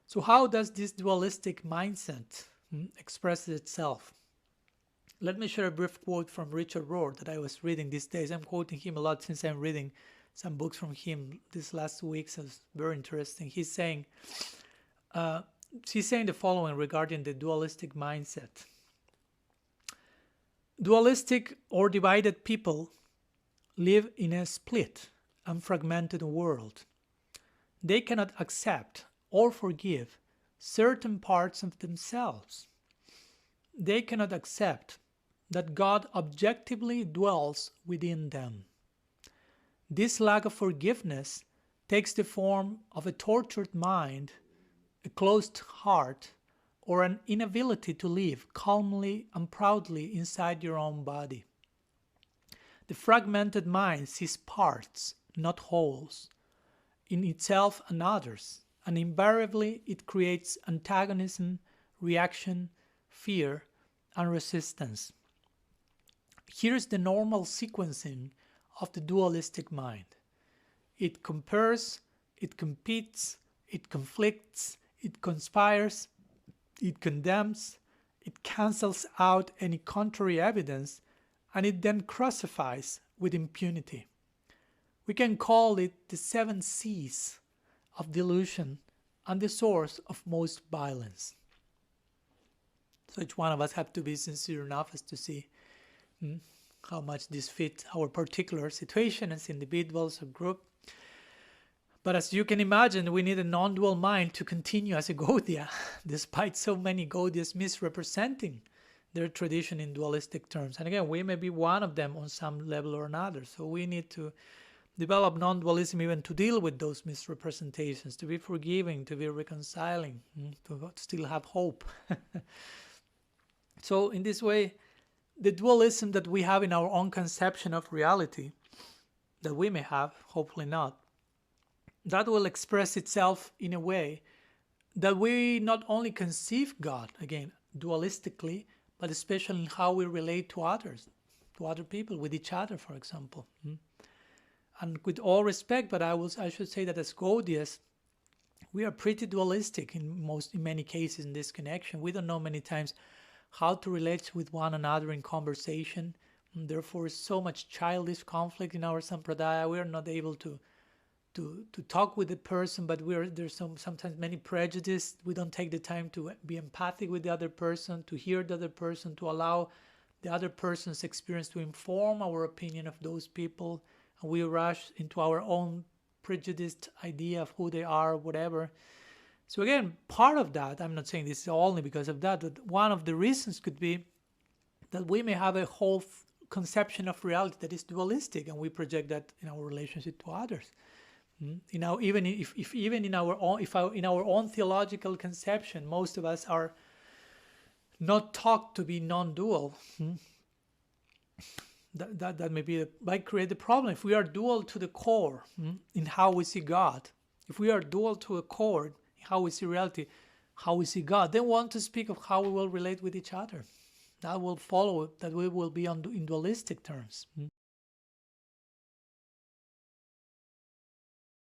So how does this dualistic mindset express itself? Let me share a brief quote from Richard Rohr that I was reading these days. I'm quoting him a lot since I'm reading some books from him these last weeks. So it's very interesting. He's saying the following regarding the dualistic mindset. Dualistic or divided people live in a split and fragmented world. They cannot accept or forgive certain parts of themselves. They cannot accept that God objectively dwells within them. This lack of forgiveness takes the form of a tortured mind, a closed heart, or an inability to live calmly and proudly inside your own body. The fragmented mind sees parts, not wholes, in itself and others, and invariably it creates antagonism, reaction, fear, and resistance. Here's the normal sequencing of the dualistic mind. It compares, it competes, it conflicts, it conspires, it condemns, it cancels out any contrary evidence, and it then crucifies with impunity. We can call it the 7 C's of delusion and the source of most violence. So each one of us have to be sincere enough as to see how much this fits our particular situation as individuals or group. But as you can imagine, we need a non-dual mind to continue as a Gaudiya, despite so many Gaudiyas misrepresenting their tradition in dualistic terms. And again, we may be one of them on some level or another. So we need to develop non-dualism even to deal with those misrepresentations, to be forgiving, to be reconciling, to still have hope. So in this way, the dualism that we have in our own conception of reality, that we may have, hopefully not, that will express itself in a way that we not only conceive God, again, dualistically, but especially in how we relate to others, to other people, with each other, for example. And with all respect, but I should say that as Gaudiyas, we are pretty dualistic in many cases in this connection. We don't know many times how to relate with one another in conversation. And therefore, so much childish conflict in our sampradaya. We are not able to talk with the person, but there's sometimes many prejudice. We don't take the time to be empathic with the other person, to hear the other person, to allow the other person's experience to inform our opinion of those people. And we rush into our own prejudiced idea of who they are, whatever. So again, part of that, I'm not saying this is only because of that, but one of the reasons could be that we may have a whole conception of reality that is dualistic, and we project that in our relationship to others. Even in our own theological conception, most of us are not taught to be non-dual. That might create the problem. If we are dual to the core in how we see God, if we are dual to a core in how we see reality, how we see God, then we want to speak of how we will relate with each other. That will follow that we will be in dualistic terms.